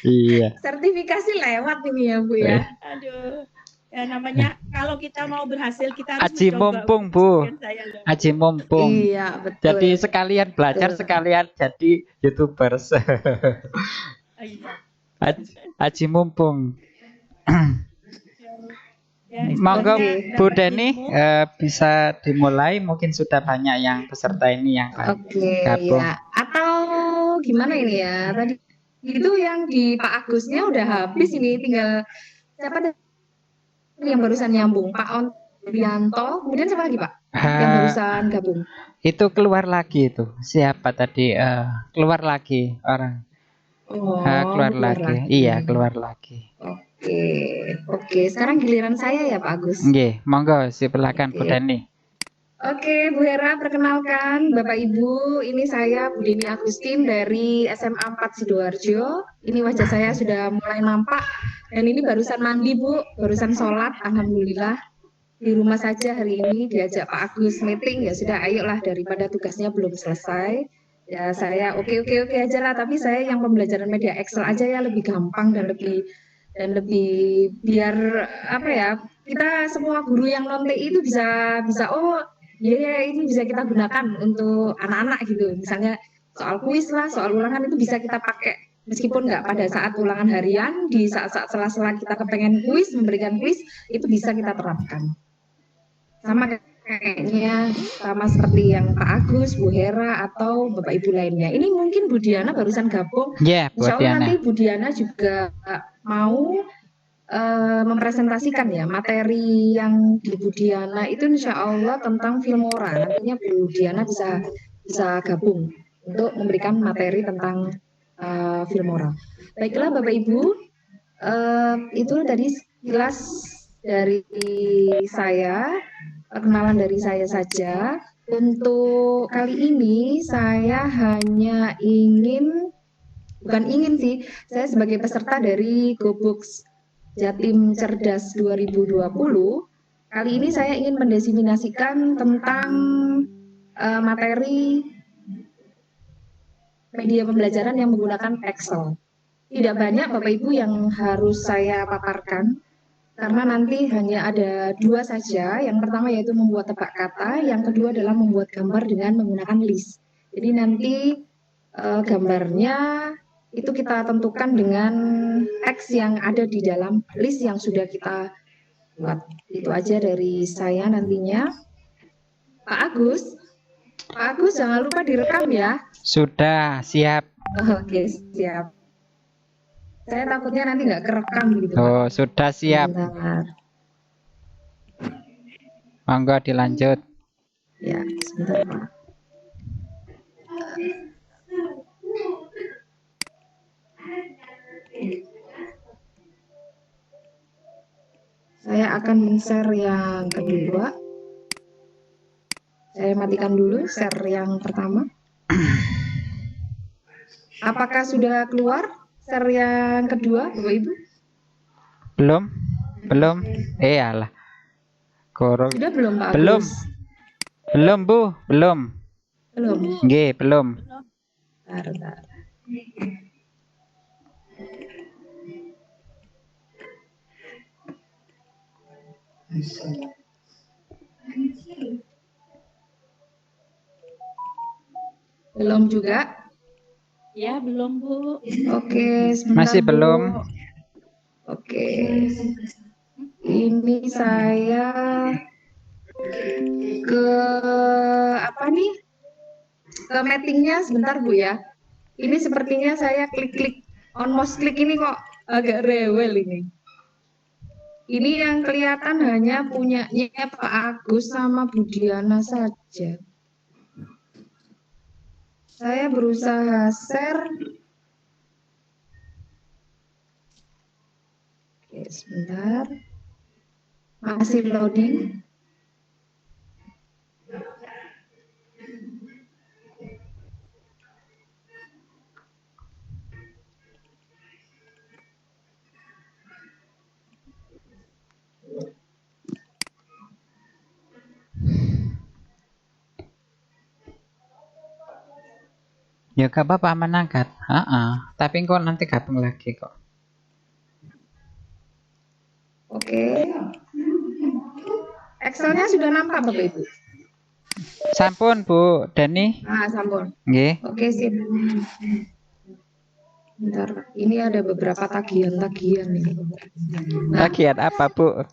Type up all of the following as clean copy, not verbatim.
Iya. Sertifikasi lewat ini ya Bu ya. Aduh. Ya namanya kalau kita mau berhasil kita harus Aji mencoba. mumpung Bu, Saya loh. aji mumpung. Iya, betul. Jadi sekalian belajar, Betul. sekalian jadi YouTubers. Iya. Aji mumpung. Ya, Monggo istilahnya Bu dapat Deni ilmu. bisa dimulai. Mungkin sudah banyak yang peserta ini yang Oke, gabung. ya. Atau gimana ini ya? Tadi itu yang di Pak Agusnya udah habis ini, tinggal siapa tadi yang barusan nyambung? Pak Ontrianto. Kemudian siapa lagi Pak? Yang barusan gabung. Itu keluar lagi itu. Siapa tadi? Keluar lagi orang. Oh, Keluar lagi. Iya, keluar lagi. Oke. Sekarang giliran saya ya Pak Agus. Nggih, monggo silakan Bu Deni. Oke, Bu Hera, perkenalkan Bapak Ibu, ini saya Bu Deni Agustin dari SMA 4 Sidoarjo. Ini wajah saya sudah mulai nampak, dan ini barusan mandi Bu, barusan sholat, alhamdulillah. Di rumah saja hari ini, diajak Pak Agus meeting, ya sudah ayolah daripada tugasnya belum selesai. Ya saya oke aja lah, tapi saya yang pembelajaran media Excel aja ya, lebih gampang dan lebih biar apa ya, kita semua guru yang non TI itu bisa oh ya ini bisa kita gunakan untuk anak-anak gitu. Misalnya soal kuis lah, soal ulangan itu bisa kita pakai meskipun nggak pada saat ulangan harian, di saat-saat sela-sela kita kepengen kuis, memberikan kuis, itu bisa kita terapkan. Sama kayaknya sama seperti yang Pak Agus, Bu Hera, atau Bapak Ibu lainnya. Ini mungkin Bu Diana barusan gabung. Ya, Bu Insya Allah Diana. nanti Bu Diana juga mau mempresentasikan ya materi yang di Bu Diana itu insya Allah tentang Filmora. Nantinya Bu Diana bisa gabung untuk memberikan materi tentang Filmora. Baiklah Bapak Ibu, itu tadi sekilas dari saya, perkenalan dari saya saja. Untuk kali ini saya hanya saya sebagai peserta dari GoBooks Jatim Cerdas 2020, kali ini saya ingin mendiseminasikan tentang materi media pembelajaran yang menggunakan Excel. Tidak banyak Bapak Ibu yang harus saya paparkan, karena nanti hanya ada 2 saja. Yang pertama yaitu membuat tebak kata, yang kedua adalah membuat gambar dengan menggunakan list. Jadi nanti gambarnya itu kita tentukan dengan teks yang ada di dalam list yang sudah kita buat. Itu aja dari saya nantinya. Pak Agus jangan lupa direkam ya. Sudah, siap. Oke, siap. Saya takutnya nanti nggak kerekam gitu. Oh, sudah siap. Sebentar. Monggo dilanjut. Ya, sebentar Pak. Saya akan men-share yang kedua. Saya matikan dulu share yang pertama. Apakah sudah keluar share yang kedua, Bapak Ibu? Belum. Alah. Korong. Sudah belum, Pak Belum. Agus? Belum, Bu. Belum. Nggih, belum. Bentar. Belum juga? Ya, belum Bu. Oke, sebentar Masih Bu. belum. Oke. Ini saya ke apa nih? Ke meetingnya sebentar Bu ya. Ini sepertinya saya klik almost klik ini kok agak rewel ini. Ini yang kelihatan hanya punyanya Pak Agus sama Bu Diana saja. Saya berusaha share. Oke, sebentar. Masih loading. Ya gak apa-apa aman angkat. Tapi kok nanti gabung lagi kok. Oke. Excelnya sudah nampak Bapak Ibu? Sampun Bu Dani. Sampun. Nggih. Oke, sip. Bentar, ini ada beberapa tagihan-tagihan ini. Tagihan apa Bu?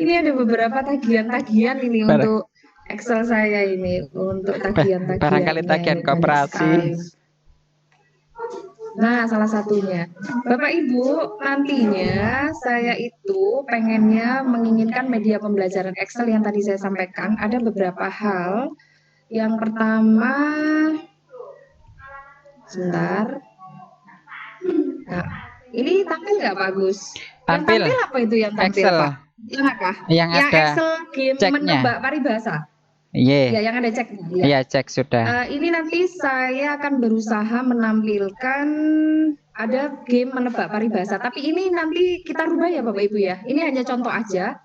Ini ada beberapa tagihan-tagihan ini untuk Excel saya ini, untuk tagihan-tagihan. Barangkali tagihan koperasi. Nah, salah satunya. Bapak Ibu, nantinya saya itu pengennya menginginkan media pembelajaran Excel yang tadi saya sampaikan. Ada beberapa hal. Yang pertama, sebentar. Nah, ini tampil nggak bagus? Tampil. Yang tampil apa itu yang tampil, Excel. Pak? Yang apa? Yang ada Excel game ceknya. menebak paribasa. Iya. Ya, yang ada ceknya. Ya. Iya, cek sudah. Ini nanti saya akan berusaha menampilkan ada game menebak paribasa. Tapi ini nanti kita rubah ya Bapak Ibu ya. Ini hanya contoh aja.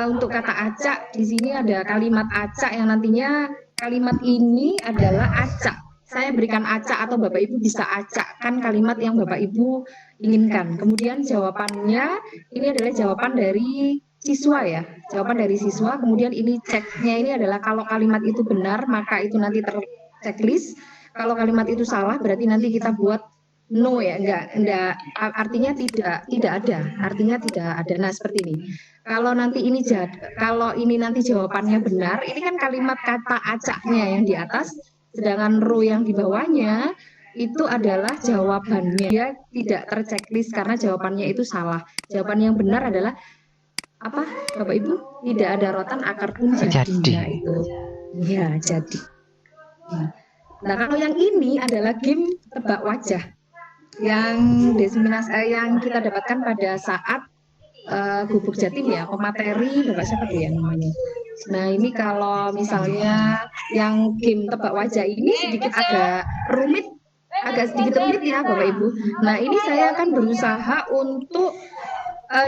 Untuk kata acak, di sini ada kalimat acak yang nantinya kalimat ini adalah acak. Saya berikan acak atau Bapak Ibu bisa acakkan kalimat yang Bapak Ibu inginkan. Kemudian jawabannya ini adalah jawaban dari siswa ya, jawaban dari siswa. Kemudian ini ceknya ini adalah kalau kalimat itu benar maka itu nanti terchecklist. Kalau kalimat itu salah berarti nanti kita buat no ya, enggak artinya tidak ada, artinya tidak ada. Nah seperti ini. Kalau nanti ini kalau ini nanti jawabannya benar, ini kan kalimat kata acaknya yang di atas, sedangkan row yang di bawahnya itu adalah jawabannya. Dia tidak terchecklist karena jawabannya itu salah. Jawaban yang benar adalah apa Bapak Ibu? Tidak ada rotan akar pun jadi. Nah, itu ya jadi. Nah kalau yang ini adalah game tebak wajah yang yang kita dapatkan pada saat Gubuk Jatim ya, pemateri Bapak siapa tuh ya namanya. Nah ini kalau misalnya yang game tebak wajah ini sedikit agak sedikit rumit ya Bapak Ibu. Nah ini saya akan berusaha untuk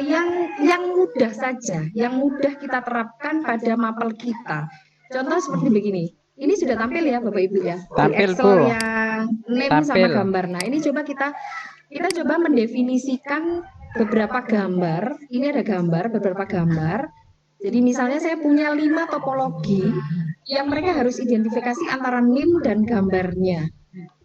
yang mudah saja, yang mudah kita terapkan pada mapel kita. Contoh seperti begini. Ini sudah tampil ya Bapak Ibu ya. Tampil, di Excel Bu. yang name sama gambar. Nah, ini coba kita coba mendefinisikan beberapa gambar. Ini ada gambar, beberapa gambar. Jadi misalnya saya punya 5 topologi yang mereka harus identifikasi antara name dan gambarnya.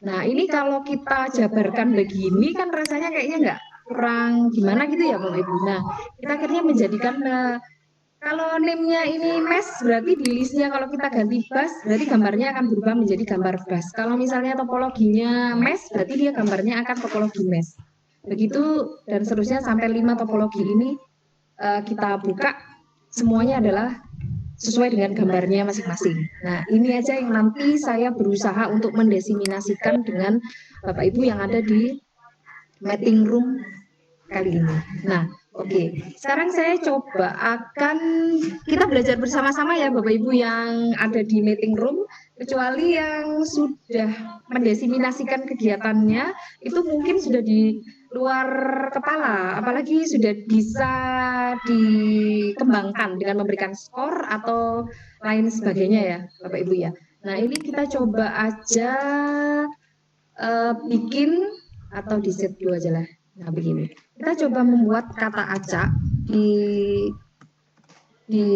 Nah, ini kalau kita jabarkan begini kan rasanya kayaknya nggak kurang gimana gitu ya Bapak Ibu. Nah, kita akhirnya menjadikan kalau name-nya ini mesh berarti di listnya kalau kita ganti bus berarti gambarnya akan berubah menjadi gambar bus. Kalau misalnya topologinya mesh berarti dia gambarnya akan topologi mesh. Begitu dan seterusnya sampai 5 topologi ini kita buka semuanya adalah sesuai dengan gambarnya masing-masing. Nah, ini aja yang nanti saya berusaha untuk mendesiminasikan dengan Bapak Ibu yang ada di meeting room kali ini. Nah, oke. Sekarang saya coba kita belajar bersama-sama ya Bapak Ibu yang ada di meeting room, kecuali yang sudah mendesiminasikan kegiatannya itu mungkin sudah di luar kepala, apalagi sudah bisa dikembangkan dengan memberikan skor atau lain sebagainya ya Bapak Ibu ya. Nah, ini kita coba aja bikin atau di set 2 aja lah. Nah begini, kita coba membuat kata acak di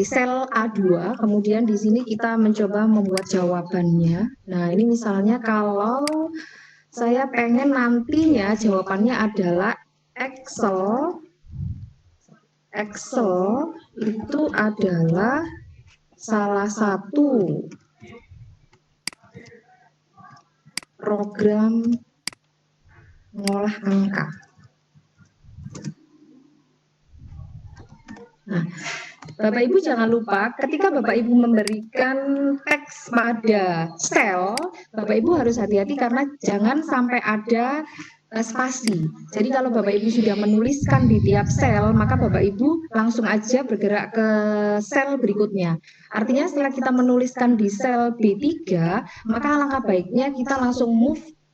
sel A2, kemudian di sini kita mencoba membuat jawabannya. Nah ini misalnya kalau saya pengen nantinya jawabannya adalah Excel itu adalah salah satu program mengolah angka. Nah, Bapak Ibu jangan lupa ketika Bapak Ibu memberikan teks pada sel, Bapak Ibu harus hati-hati karena jangan sampai ada spasi. Jadi kalau Bapak Ibu sudah menuliskan di tiap sel, maka Bapak Ibu langsung aja bergerak ke sel berikutnya. Artinya setelah kita menuliskan di sel B3, maka alangkah baiknya kita langsung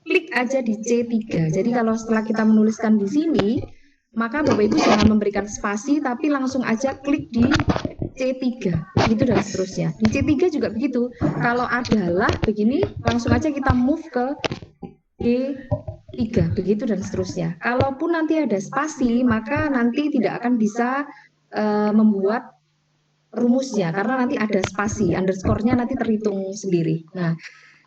klik aja di C3. Jadi kalau setelah kita menuliskan di sini, maka Bapak Ibu jangan memberikan spasi, tapi langsung aja klik di C3. begitu dan seterusnya. Di C3 juga begitu. Kalau adalah begini, langsung aja kita move ke D3, begitu dan seterusnya. Kalaupun nanti ada spasi, maka nanti tidak akan bisa membuat rumusnya, karena nanti ada spasi, underscore-nya nanti terhitung sendiri. Nah,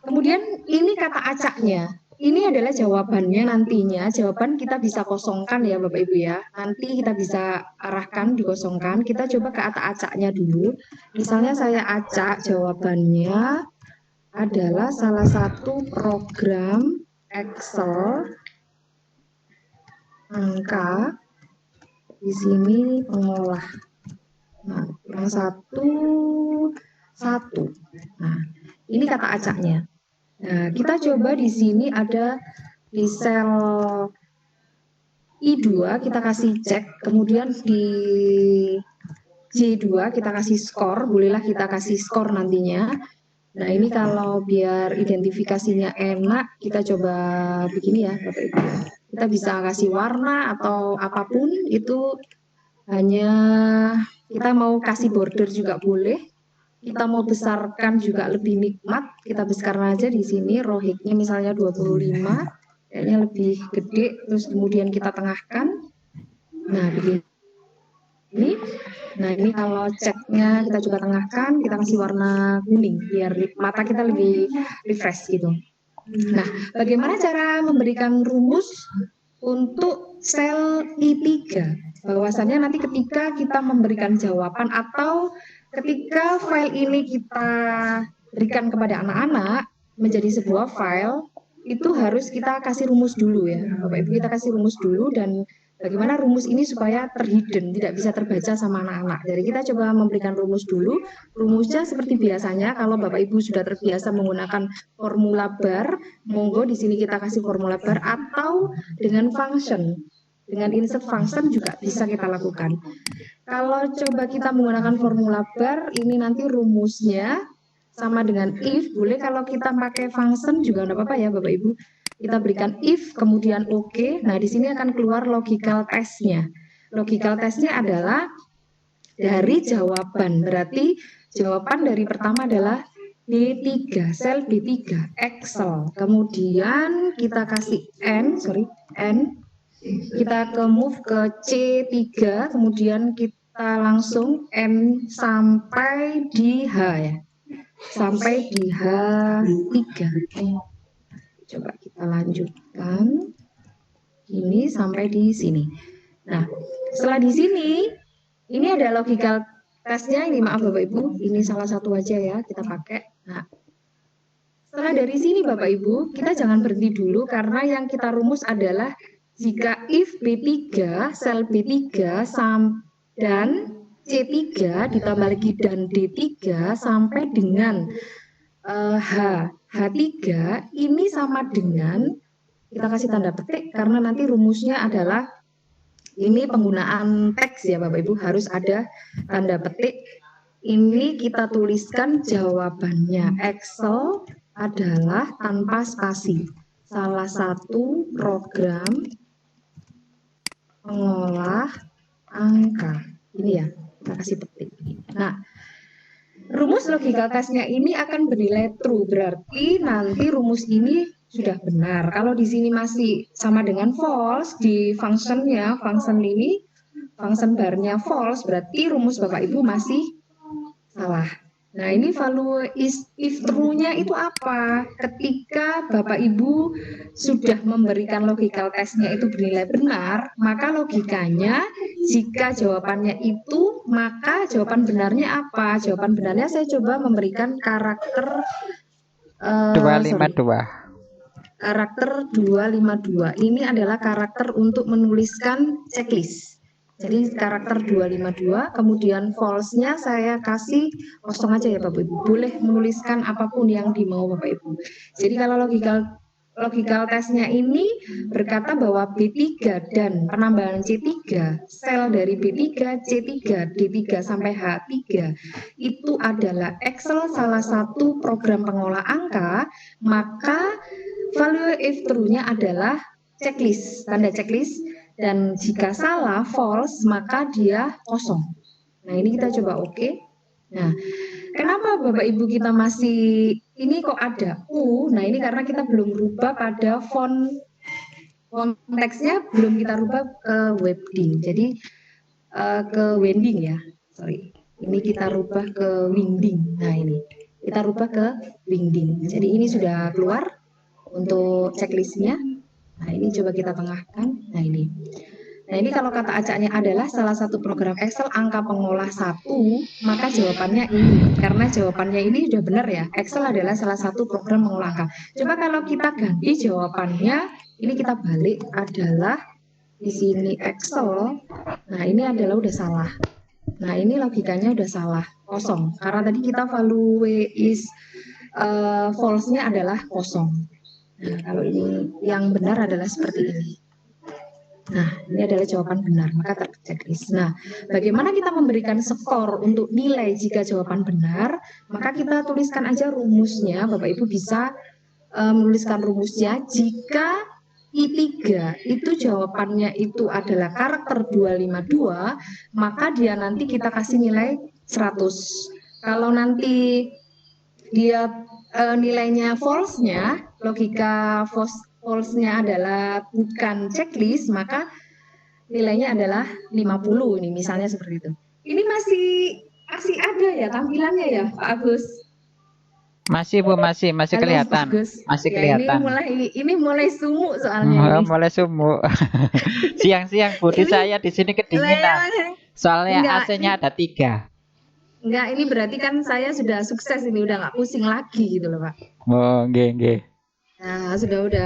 kemudian ini kata acaknya. Ini adalah jawabannya nantinya. Jawaban kita bisa kosongkan ya Bapak Ibu ya. Nanti kita bisa arahkan dikosongkan. Kita coba ke kata acaknya dulu. Misalnya saya acak jawabannya adalah salah satu program Excel angka di sini pengolah. Nah, yang satu. Nah, ini kata acaknya. Nah, kita coba di sini ada di sel I2 kita kasih cek, kemudian di J2 kita kasih skor, bolehlah kita kasih skor nantinya. Nah, ini kalau biar identifikasinya enak, kita coba begini ya, Bapak Ibu. Kita bisa kasih warna atau apapun, itu hanya kita mau kasih border juga boleh. Kita mau besarkan juga lebih nikmat, kita besarkan aja di sini rohiknya misalnya 25, kayaknya lebih gede, terus kemudian kita tengahkan. Nah, begini. Nah, ini kalau ceknya kita coba tengahkan, kita kasih warna kuning biar mata kita lebih refresh gitu. Nah, bagaimana cara memberikan rumus untuk sel I3? Bahwasannya nanti ketika kita memberikan jawaban atau ketika file ini kita berikan kepada anak-anak menjadi sebuah file, itu harus kita kasih rumus dulu ya. Bapak Ibu, kita kasih rumus dulu dan bagaimana rumus ini supaya terhidden, tidak bisa terbaca sama anak-anak. Jadi kita coba memberikan rumus dulu. Rumusnya seperti biasanya, kalau Bapak Ibu sudah terbiasa menggunakan formula bar, monggo di sini kita kasih formula bar atau dengan function. Dengan insert function juga bisa kita lakukan. Kalau coba kita menggunakan formula bar, ini nanti rumusnya sama dengan if. Boleh kalau kita pakai function juga tidak apa-apa ya Bapak Ibu. Kita berikan if, kemudian oke. Nah, di sini akan keluar logical test-nya. Logical test-nya adalah dari jawaban. Berarti jawaban dari pertama adalah B3, sel B3, Excel. Kemudian kita kasih N. Kita ke move ke C3, kemudian kita langsung M sampai di H ya. Sampai di H3. Coba kita lanjutkan. Ini sampai di sini. Nah, setelah di sini, ini ada logical test-nya. Ini maaf Bapak Ibu, ini salah satu aja ya kita pakai. Nah, setelah dari sini Bapak Ibu, kita jangan berhenti dulu karena yang kita rumus adalah jika if B3, sel B3 dan C3 ditambah lagi dan D3 sampai dengan H3 ini sama dengan, kita kasih tanda petik karena nanti rumusnya adalah ini penggunaan teks ya Bapak Ibu, harus ada tanda petik. Ini kita tuliskan jawabannya. Excel adalah tanpa spasi, salah satu program mengolah angka. Ini ya, kita kasih petik. Nah, rumus logical test-nya ini akan bernilai true, berarti nanti rumus ini sudah benar. Kalau di sini masih sama dengan false, di function-nya, function ini, function bar-nya false, berarti rumus Bapak Ibu masih salah. Nah, ini value if true-nya itu apa? Ketika Bapak Ibu sudah memberikan logical test-nya itu bernilai benar, maka logikanya jika jawabannya itu, maka jawaban benarnya apa? Jawaban benarnya saya coba memberikan karakter 252. Karakter 252. Ini adalah karakter untuk menuliskan checklist. Jadi karakter 252, kemudian false-nya saya kasih kosong aja ya Bapak Ibu. Boleh menuliskan apapun yang dimau Bapak Ibu. Jadi kalau logical test-nya ini berkata bahwa B3 dan penambahan C3, sel dari B3, C3, D3 sampai H3 itu adalah Excel salah satu program pengolah angka, maka value if true-nya adalah checklist, tanda checklist. Dan jika salah, false, maka dia kosong. Nah, ini kita coba oke. Nah, kenapa Bapak Ibu kita masih ini kok ada U? Nah, ini karena kita belum rubah pada font teksnya, belum kita rubah ke webding. Jadi ke wending ya. Sorry. Ini kita rubah ke wingding. Nah, ini kita rubah ke wingding. Jadi ini sudah keluar untuk checklistnya. Nah, ini coba kita tengahkan. Nah, ini. Nah, ini kalau kata acaknya adalah salah satu program Excel angka pengolah 1, maka jawabannya ini. Karena jawabannya ini sudah benar ya. Excel adalah salah satu program pengolah angka. Coba kalau kita ganti jawabannya, ini kita balik adalah di sini Excel. Nah, ini adalah udah salah. Nah, ini logikanya udah salah, kosong. Karena tadi kita value is false-nya adalah kosong. Nah, kalau ini yang benar adalah seperti ini. Nah, ini adalah jawaban benar, maka terchecklist. Nah, bagaimana kita memberikan skor untuk nilai jika jawaban benar? Maka kita tuliskan aja rumusnya. Bapak Ibu bisa menuliskan rumusnya. Jika I3 itu jawabannya itu adalah karakter 252, maka dia nanti kita kasih nilai 100. Kalau nanti dia nilainya false-nya, logika false-nya adalah bukan checklist, maka nilainya adalah 50 ini misalnya seperti itu. Ini masih ada ya tampilannya ya Pak Agus? Masih Bu, masih Halo, kelihatan. Agus. Masih Ya, kelihatan. Ini mulai sumuk soalnya. Mulai sumuk. Siang-siang Bu, di saya di sini kedinginan. Soalnya AC-nya ada 3. Enggak, ini berarti kan saya sudah sukses ini, udah nggak pusing lagi gitu loh Pak. Oh, nggih. Nah, sudah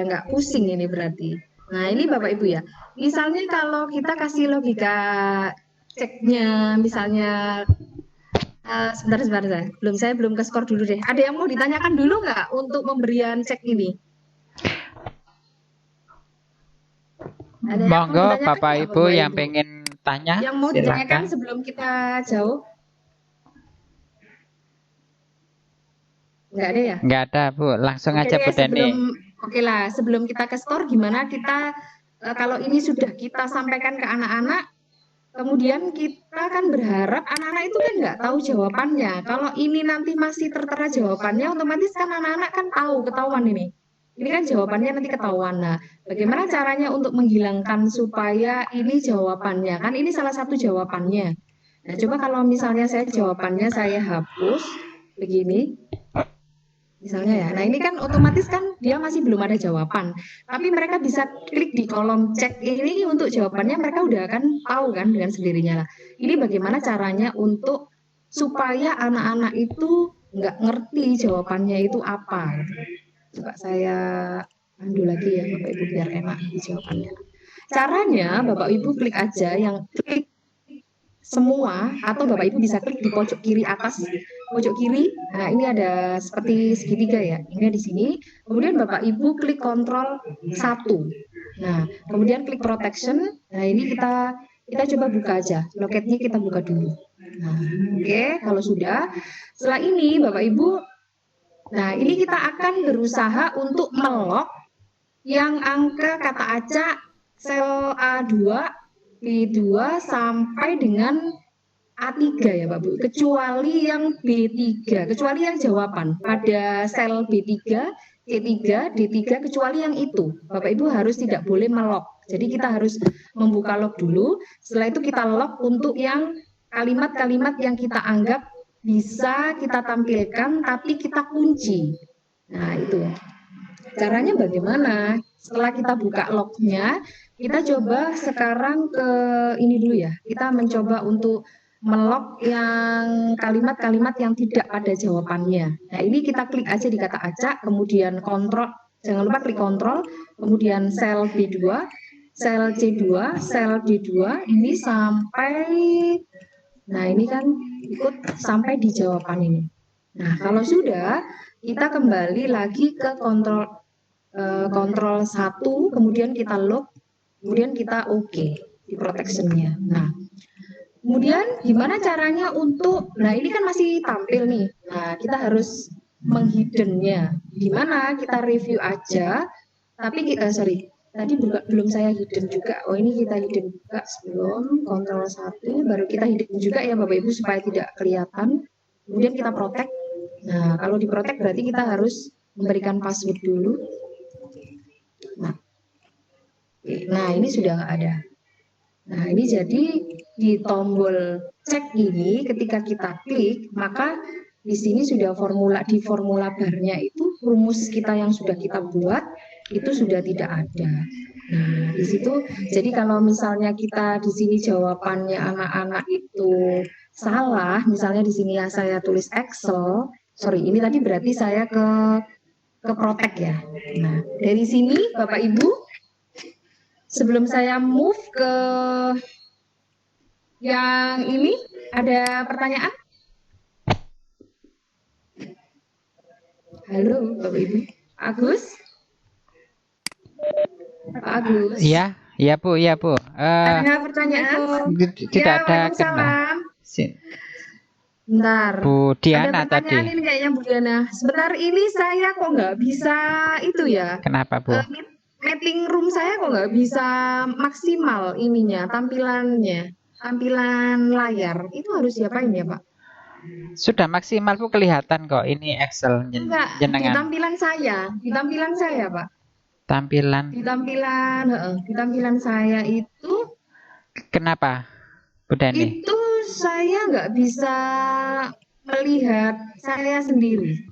nggak pusing ini berarti. Nah, ini Bapak Ibu ya. Misalnya kalau kita kasih logika ceknya, misalnya sebentar. Saya belum ke skor dulu deh. Ada yang mau ditanyakan dulu nggak untuk pemberian cek ini? Monggo Bapak Ibu yang pengen tanya. Yang mau ditanyakan sebelum kita jauh? Nggak ada ya? Nggak ada Bu, langsung aja Bu Deni. Oke lah, sebelum kita ke skor gimana kita kalau ini sudah kita sampaikan ke anak-anak, kemudian kita kan berharap anak-anak itu kan nggak tahu jawabannya. Kalau ini nanti masih tertera jawabannya, otomatis kan anak-anak kan tahu, ketahuan ini. Ini kan jawabannya nanti ketahuan. Nah, bagaimana caranya untuk menghilangkan supaya ini jawabannya? Kan ini salah satu jawabannya. Nah, coba kalau misalnya jawabannya saya hapus begini. Misalnya ya, nah ini kan otomatis kan dia masih belum ada jawaban. Tapi mereka bisa klik di kolom cek ini untuk jawabannya, mereka udah akan tahu kan dengan sendirinya lah. Ini bagaimana caranya untuk supaya anak-anak itu nggak ngerti jawabannya itu apa. Coba saya pandu lagi ya Bapak Ibu biar enak jawabannya. Caranya Bapak Ibu klik aja yang klik semua, atau Bapak Ibu bisa klik di pojok kiri atas, pojok kiri. Nah, ini ada seperti segitiga ya. Ini di sini. Kemudian Bapak Ibu klik kontrol 1. Nah, kemudian klik protection. Nah, ini kita coba buka aja. Loketnya kita buka dulu. Nah, oke, kalau sudah. Setelah ini Bapak Ibu, nah ini kita akan berusaha untuk melock yang angka kata acak sel A2 B2 sampai dengan A3 ya Pak Bu, kecuali yang B3, kecuali yang jawaban pada sel B3, C3, D3, kecuali yang itu. Bapak Ibu harus tidak boleh melock. Jadi kita harus membuka lock dulu, setelah itu kita lock untuk yang kalimat-kalimat yang kita anggap bisa kita tampilkan tapi kita kunci. Nah itu. Caranya bagaimana? Setelah kita buka locknya, kita coba sekarang ke ini dulu ya. Kita mencoba untuk melock yang kalimat-kalimat yang tidak ada jawabannya. Nah ini kita klik aja di kata acak, kemudian kontrol, jangan lupa klik kontrol, kemudian sel B2, sel C2, sel D2, ini sampai, nah ini kan ikut sampai di jawaban ini. Nah kalau sudah, kita kembali lagi ke kontrol 1, kemudian kita lock, kemudian kita oke di protectionnya. Nah, kemudian gimana caranya untuk, nah ini kan masih tampil nih, nah kita harus menghiddennya. Gimana kita review aja, tapi tadi belum saya hidden juga. Oh, ini kita hidden juga sebelum Ctrl 1, baru kita hidden juga ya Bapak Ibu supaya tidak kelihatan. Kemudian kita protect. Nah, kalau di protect berarti kita harus memberikan password dulu. Nah, ini sudah nggak ada. Nah, ini jadi di tombol cek ini ketika kita klik, maka di sini sudah di formula barnya itu rumus kita yang sudah kita buat itu sudah tidak ada. Nah, di situ jadi kalau misalnya kita di sini jawabannya anak-anak itu salah, misalnya di sini ya saya tulis Excel, sorry ini tadi berarti saya ke protect ya. Nah, dari sini Bapak Ibu, sebelum saya move ke yang ini, ada pertanyaan? Halo Bapak Ibu, Agus? Pak Agus? Iya, iya Bu, iya Bu. Ada pertanyaan? Tidak Ya, ada Waalaikumsalam. Bentar. Bu Diana ada pertanyaan tadi. ini kayaknya Bu Diana. Sebentar ini saya kok nggak bisa itu ya. Kenapa Bu? Meeting room saya kok nggak bisa maksimal ininya, tampilannya, tampilan layar. Itu harus diapain ya Pak? Sudah maksimal Bu, kelihatan kok ini Excel Enggak, di jenengan. tampilan saya Pak. Tampilan. Di tampilan saya itu. Kenapa Bu Dani? Itu saya nggak bisa melihat saya sendiri.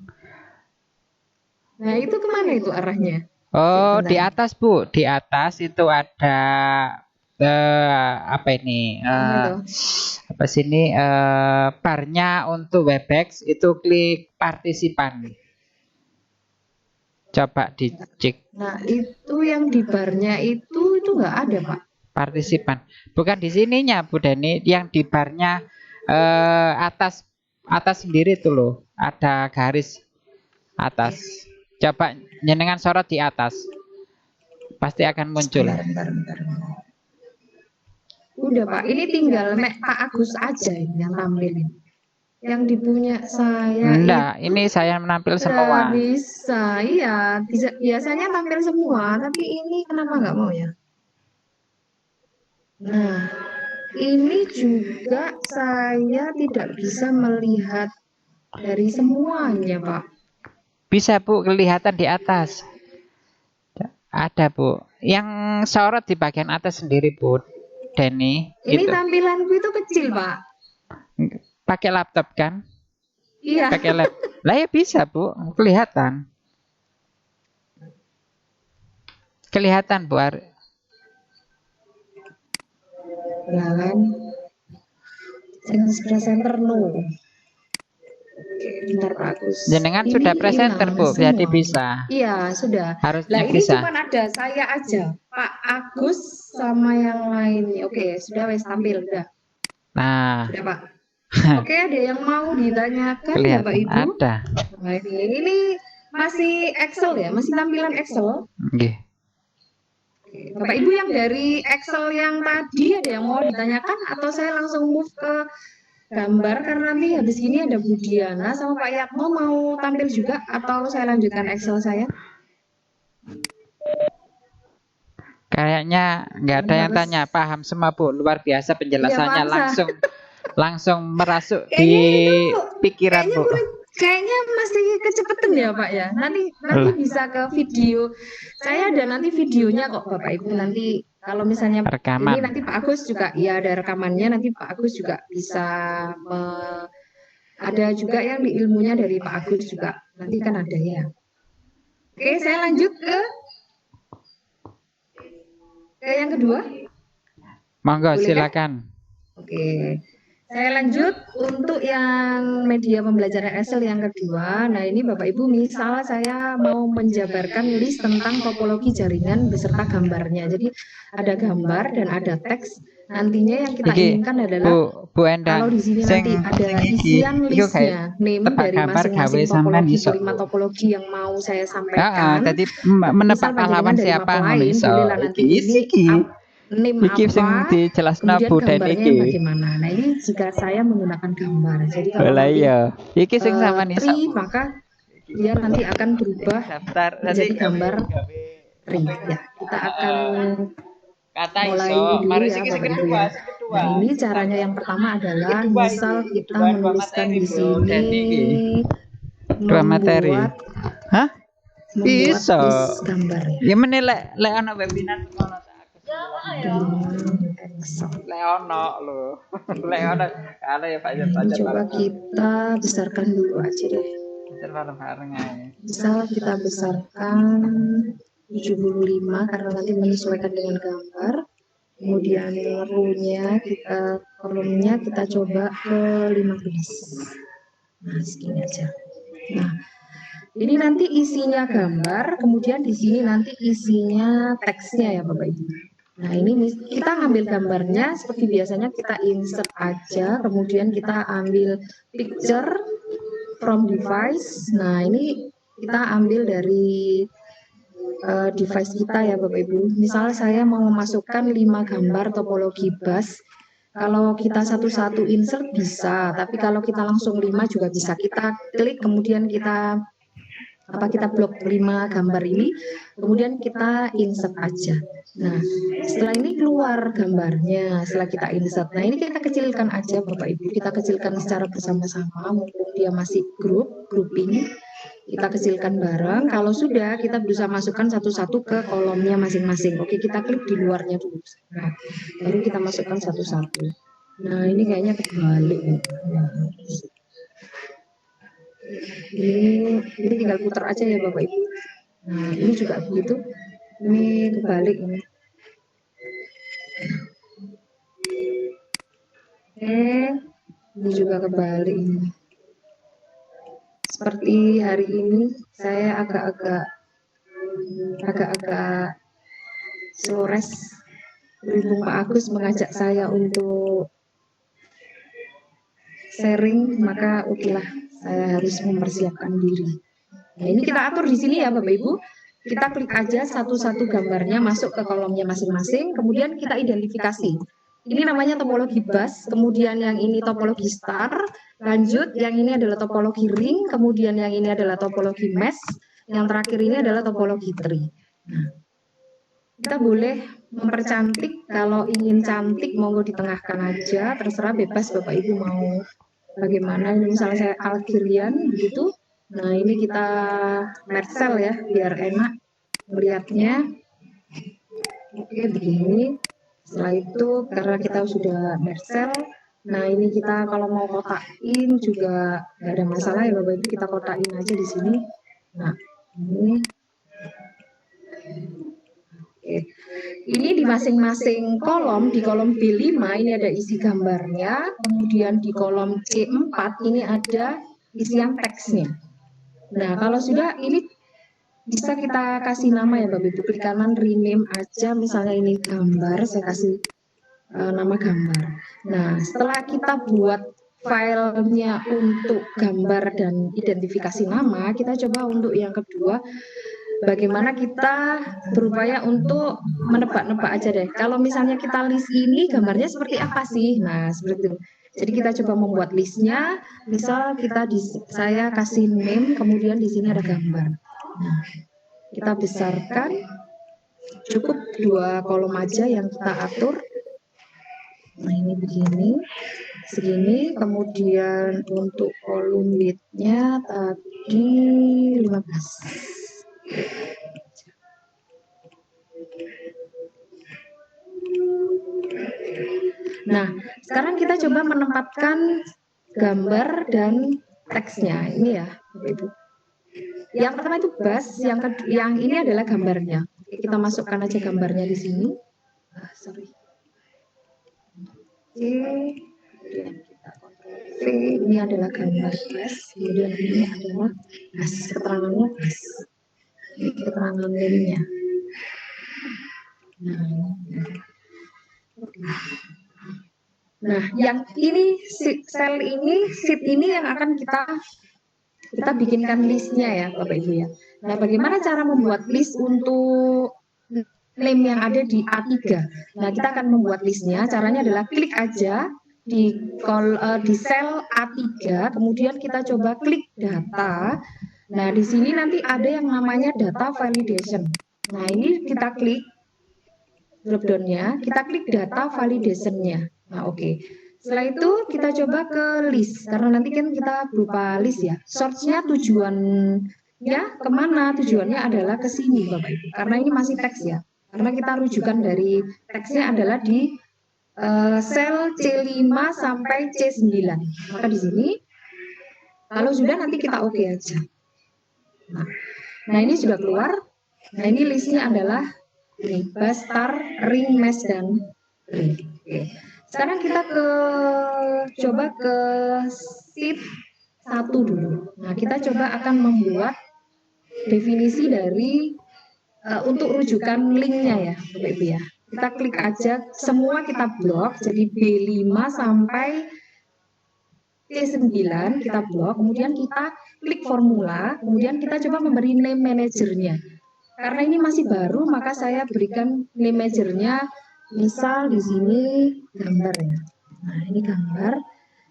Nah itu kemana itu arahnya? Oh, di atas Bu, di atas itu ada apa ini? Apa sih ini? Barnya untuk Webex itu klik partisipan. Coba dicek. Nah itu yang di barnya itu nggak ada Pak. Partisipan. Bukan di sininya Bu Dani, yang di barnya atas sendiri itu loh, ada garis atas. Coba jenengan sorot di atas, pasti akan muncul. Bentar. Udah Pak, ini tinggal Pak Agus aja yang tampilin. Yang dipunya saya. Enggak, ini saya menampil semua. Bisa, iya. Biasanya tampil semua, tapi ini kenapa nggak mau ya? Nah, ini juga saya tidak bisa melihat dari semuanya, Pak. Bisa Bu, kelihatan di atas. Ada Bu. Yang sorot di bagian atas sendiri Bu Deni. Ini itu. tampilanku itu kecil, Pak. Pakai laptop kan? Iya. Pakai laptop. Lah ya bisa Bu, kelihatan. Kelihatan Bu. Jalan. Presenter no. Oke, bentar Pak Agus. Jenengan sudah presenter Bu, jadi bisa. Iya, sudah. Harusnya ini bisa. cuma ada saya aja, Pak Agus sama yang lainnya. Oke, sudah wes tampil udah. Nah. Sudah Pak. Oke, ada yang mau ditanyakan kelihatan, Bapak Ibu? Ada. Nah, ini masih Excel ya, masih tampilan Excel. Okay. Bapak Ibu yang dari Excel yang tadi ada yang mau ditanyakan atau saya langsung move ke gambar karena nanti habis ini ada Bu Diana sama Pak Yatmo mau tampil juga atau saya lanjutkan Excel saya? Kayaknya nggak ada yang tanya, paham semua Bu, luar biasa penjelasannya, Ya, langsung merasuk di pikiran Bu. Kayaknya masih kecepatan ya Pak ya. Nanti bisa ke video. Saya ada nanti videonya kok Bapak Ibu nanti kalau misalnya rekaman. Ini nanti Pak Agus juga ya ada rekamannya, nanti Pak Agus juga bisa ada juga yang di ilmunya dari Pak Agus juga. Nanti kan ada ya. Oke, saya lanjut ke yang kedua. Monggo. Boleh, silakan. Kan? Oke. Saya lanjut untuk yang media pembelajaran Excel yang kedua. Nah ini Bapak Ibu, misal saya mau menjabarkan list tentang topologi jaringan beserta gambarnya. Jadi ada gambar dan ada teks. Nantinya yang kita inginkan adalah Bu Endang, kalau di sini nanti ada isian listnya, name dari masing-masing topologi, 5 topologi yang mau saya sampaikan. Jadi menebak pahlawan siapa ngono iso. Iki sing dijelasno Bu Deni iki. Bagaimana? Nah, ini jika saya menggunakan gambar. Jadi kalau iki sing sama iso. Maka dia nanti akan berubah menjadi gambar ring. Ya, kita kita akan Kata mulai iso, dulu mari ya sing Bapak Ibu kedua, ya. sing kedua. Nah, ini caranya yang pertama adalah Kedua misal ini, kita dua menuliskan materi, di Bro. sini Dan ini. Dua materi. Hah? membuat Bisa. list gambar ya. Ya menilai lek ana webinar ono Excel. lek ono lho. Lek ono ada ya Pak Nah, ini coba kita besarkan dulu aja deh. bareng-bareng aja. Misal kita besarkan 75 karena nanti menyesuaikan dengan gambar. Kemudian row-nya kita, kolomnya kita coba ke 15. Nah, segini aja. Nah, ini nanti isinya gambar, kemudian di sini nanti isinya teksnya ya Bapak Ibu. Nah, ini kita ngambil gambarnya seperti biasanya kita insert aja, kemudian kita ambil picture from device. Nah, ini kita ambil dari device kita ya Bapak Ibu. Misal saya mau memasukkan 5 gambar topologi bus. Kalau kita satu-satu insert bisa, tapi kalau kita langsung 5 juga bisa. Kita klik kemudian kita blok 5 gambar ini, kemudian kita insert aja. Nah, setelah ini keluar gambarnya, setelah kita insert. Nah, ini kita kecilkan aja Bapak Ibu, kita kecilkan secara bersama-sama, mumpung dia masih grouping, kita kecilkan bareng. Kalau sudah, kita bisa masukkan satu-satu ke kolomnya masing-masing. Oke, kita klik di luarnya dulu. Nah, baru kita masukkan satu-satu. Nah, ini kayaknya kebalik. Ini tinggal putar aja ya Bapak Ibu. Nah, ini juga begitu. Ini kebalik ini. Ini juga kebalik ini. Seperti hari ini saya agak-agak sores. Berhubung Pak Agus mengajak saya untuk sharing, maka okelah saya harus mempersiapkan diri. Nah, ini kita atur di sini ya Bapak Ibu. Kita klik aja satu-satu gambarnya masuk ke kolomnya masing-masing, kemudian kita identifikasi. Ini namanya topologi bus, kemudian yang ini topologi star, lanjut yang ini adalah topologi ring, kemudian yang ini adalah topologi mesh, yang terakhir ini adalah topologi tree. Nah, kita boleh mempercantik, kalau ingin cantik monggo ditengahkan aja, terserah bebas Bapak Ibu mau bagaimana. Ini misalnya saya Algerian begitu. Nah, ini kita mercel ya biar enak melihatnya. Oke, begini. Setelah itu karena kita sudah mercel, nah ini kita kalau mau kotakin juga nggak ada masalah ya Bapak Ibu, kita kotakin aja di sini. Nah, ini. Oke. Ini di masing-masing kolom, di kolom B5 ini ada isi gambarnya, kemudian di kolom C4 ini ada isian teksnya. Nah, kalau sudah ini bisa kita kasih nama ya Bapak Ibu, klik kanan rename aja, misalnya ini gambar, saya kasih nama gambar. Nah, setelah kita buat filenya untuk gambar dan identifikasi nama, kita coba untuk yang kedua, bagaimana kita berupaya untuk menebak-nebak aja deh. Kalau misalnya kita list ini gambarnya seperti apa sih? Nah, seperti itu. Jadi kita coba membuat listnya. Misal saya kasih name, kemudian di sini ada gambar. Nah, kita besarkan. Cukup 2 kolom aja yang kita atur. Nah, ini begini, segini. Kemudian untuk kolom width-nya tadi 15. Nah, sekarang kita coba menempatkan gambar dan teksnya. Ini ya, Bapak Ibu. Yang pertama itu bus, yang ini adalah gambarnya. Oke, kita masukkan aja gambarnya di sini. Sorry. Oke, kemudian kita kontrol V, ini adalah gambar bus, kemudian ini adalah bus, keterangannya bus. Ini keterangan lainnya. Nah, yang ini sel ini, sheet ini yang akan kita bikinkan listnya ya Bapak Ibu ya. Nah, bagaimana cara membuat list untuk name yang ada di A3? Nah, kita akan membuat listnya. Caranya adalah klik aja di sel A3, kemudian kita coba klik data. Nah, di sini nanti ada yang namanya data validation. Nah, ini kita klik. drop-down-nya, kita klik data validation-nya. Nah, oke. Setelah itu kita coba ke list, karena nanti kan kita berupa list ya. Source-nya tujuannya kemana? Tujuannya adalah ke sini Bapak Ibu, karena ini masih teks ya. Karena kita rujukan dari teksnya adalah di sel C5 sampai C9. Maka di sini, kalau sudah nanti kita oke aja. Nah, ini sudah keluar. Nah, ini listnya adalah ini, bus, star, ring, mesh, dan ring. Oke. Sekarang kita coba ke sheet 1 dulu. Nah, kita coba akan membuat definisi dari untuk rujukan linknya ya, Bapak Ibu ya. Kita klik aja, semua kita blok, jadi B5 sampai C9 kita blok, kemudian kita klik formula, kemudian kita coba memberi name manajernya. Karena ini masih baru, maka saya berikan name manajernya, misal di sini gambar ya. Nah, ini gambar.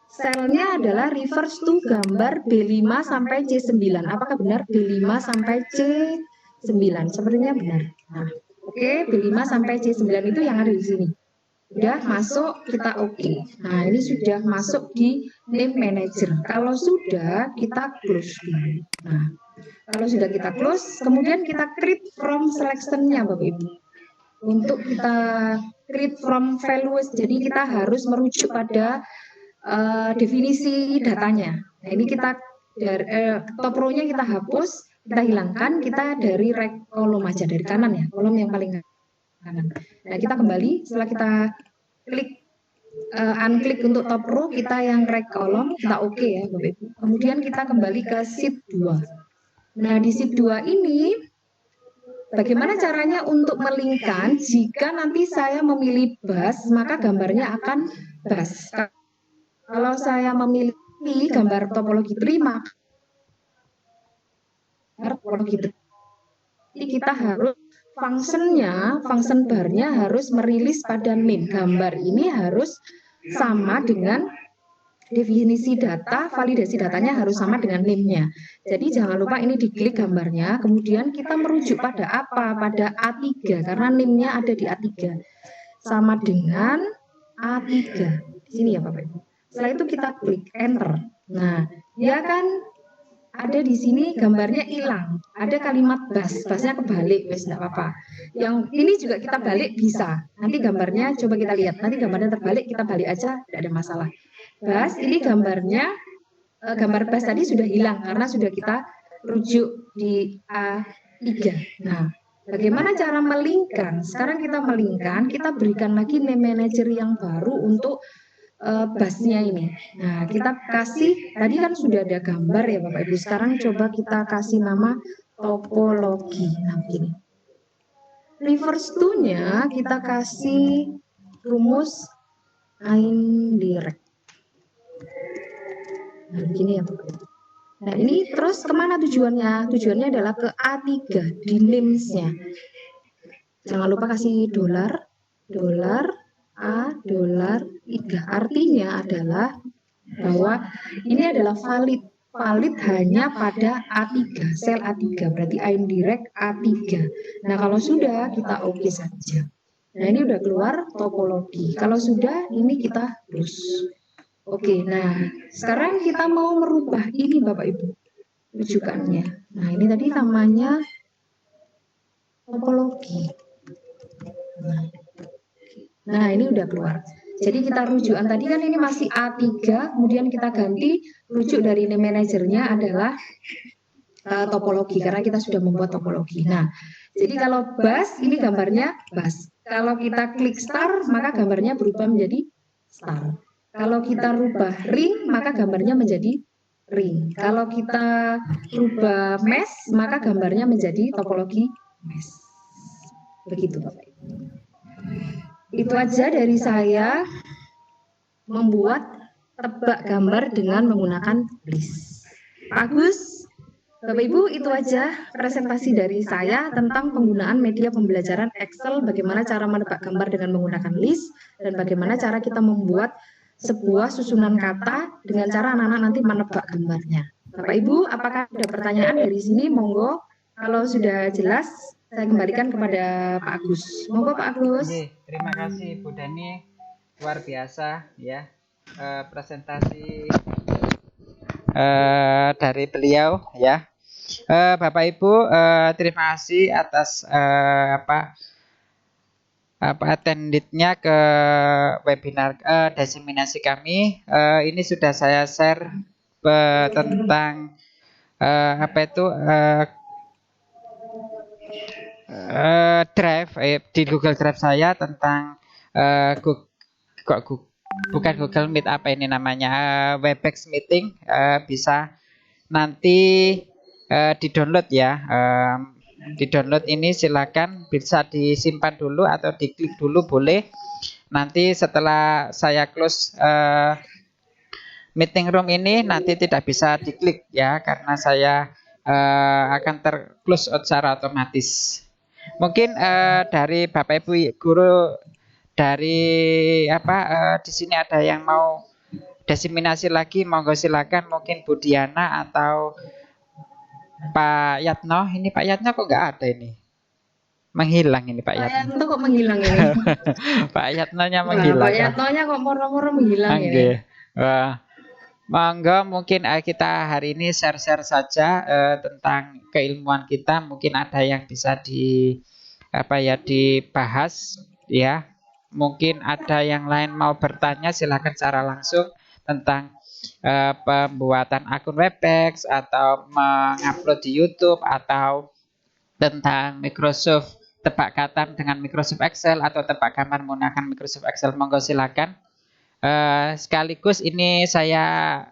Selnya adalah reverse to gambar B5 sampai C9. Apakah benar B5 sampai C9? Sepertinya benar. Nah, oke, B5 sampai C9 itu yang ada di sini. Sudah masuk, kita oke. Nah, ini sudah masuk di name manager. Kalau sudah, kita close dulu. Nah, kalau sudah kita close, kemudian kita create from selection-nya, Bapak Ibu. Untuk kita create from values, jadi kita harus merujuk pada definisi datanya. Nah, ini kita top row-nya kita hapus, kita hilangkan, kita dari right column aja, dari kanan ya, kolom yang paling kanan. Nah, kita kembali setelah kita klik unklik untuk top row, kita yang right column, kita oke ya Bapak Ibu. Kemudian kita kembali ke sheet 2. Nah, di sheet 2 ini bagaimana caranya untuk melingkan jika nanti saya memilih bus, maka gambarnya akan bus. Kalau saya memilih gambar topologi terima, topologi jadi kita harus function barnya harus merilis pada name. Gambar ini harus sama dengan definisi data, validasi datanya harus sama dengan name-nya. Jadi jangan lupa ini diklik gambarnya, kemudian kita merujuk pada apa? Pada A3, karena name-nya ada di A3. Sama dengan A3. Di sini ya Bapak Ibu. Setelah itu kita klik enter. Nah, dia kan ada di sini gambarnya hilang. Ada kalimat bus, busnya kebalik, wes enggak apa-apa. Yang ini juga kita balik bisa. Nanti gambarnya coba kita lihat. Nanti gambarnya terbalik kita balik aja, tidak ada masalah. Bus ini gambarnya gambar bus tadi sudah hilang karena sudah kita rujuk di A3. Nah, bagaimana cara melingkan? Sekarang kita melingkan, kita berikan lagi name manager yang baru untuk busnya ini. Nah, kita kasih, tadi kan sudah ada gambar ya Bapak Ibu. Sekarang coba kita kasih nama topologi. Nah, begini. Reverse to-nya kita kasih rumus indirect. Nah, begini ya Bapak Ibu. Nah, ini terus kemana tujuannya? Tujuannya adalah ke A3 di names-nya. Jangan lupa kasih dolar A, $3. Artinya adalah bahwa ini adalah valid hanya pada A3, sel A3, berarti indirect A3. Nah, kalau sudah kita oke saja. Nah, ini udah keluar topologi. Kalau sudah, ini kita close. Oke, nah sekarang kita mau merubah ini Bapak Ibu rujukannya. Nah, ini tadi namanya topologi. Nah, ini udah keluar. Jadi kita rujukan tadi kan ini masih A3, kemudian kita ganti rujuk dari name manajernya adalah topologi, karena kita sudah membuat topologi. Nah, jadi kalau bus, ini gambarnya bus. Kalau kita klik star, maka gambarnya berubah menjadi star. Kalau kita rubah ring, maka gambarnya menjadi ring. Kalau kita rubah mesh, maka gambarnya menjadi topologi mesh. Begitu Bapak Ibu. Itu aja dari saya membuat tebak gambar dengan menggunakan list. Pak Agus, Bapak Ibu, itu aja presentasi dari saya tentang penggunaan media pembelajaran Excel, bagaimana cara menebak gambar dengan menggunakan list, dan bagaimana cara kita membuat sebuah susunan kata dengan cara anak-anak nanti menebak gambarnya. Bapak Ibu, apakah ada pertanyaan dari sini? Monggo, kalau sudah jelas saya kembalikan kepada Pak Agus. Monggo Pak Agus. Oke, terima kasih Bu Dani, luar biasa ya presentasi dari beliau ya. Bapak Ibu, terima kasih atas attendednya ke webinar diseminasi kami. Ini sudah saya share tentang Drive di Google Drive saya tentang bukan Google Meet, apa ini namanya, Webex meeting. Bisa nanti di-download ya. Di-download ini silakan, bisa disimpan dulu atau diklik dulu boleh. Nanti setelah saya close meeting room ini nanti tidak bisa diklik ya, karena saya akan terclose secara otomatis. Mungkin dari Bapak Ibu guru dari di sini ada yang mau diseminasi lagi, monggo silakan. Mungkin Bu Diana atau Pak Yatno. Ini Pak Yatno kok nggak ada ini? Menghilang ini Pak Yatno. Pak Yatno kok menghilang ini? Pak Yatnonya menghilang. Pak Yatnonya kok moro-moro menghilang ini? Monggo, mungkin kita hari ini share-share saja tentang keilmuan kita. Mungkin ada yang bisa dibahas ya. Mungkin ada yang lain mau bertanya, silakan secara langsung tentang pembuatan akun Webex atau mengupload di YouTube, atau tentang Microsoft tebak kata dengan Microsoft Excel, atau tebak gambar menggunakan Microsoft Excel. Monggo silakan. Sekaligus ini saya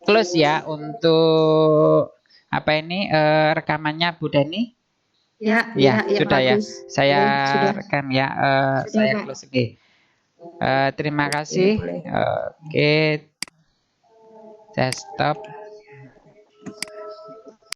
close ya untuk rekamannya Bu Dani. Ya, sudah ya. bagus. Saya Sudah. rekam ya. Saya Pak. close. Terima kasih. Boleh. Oke. Saya stop.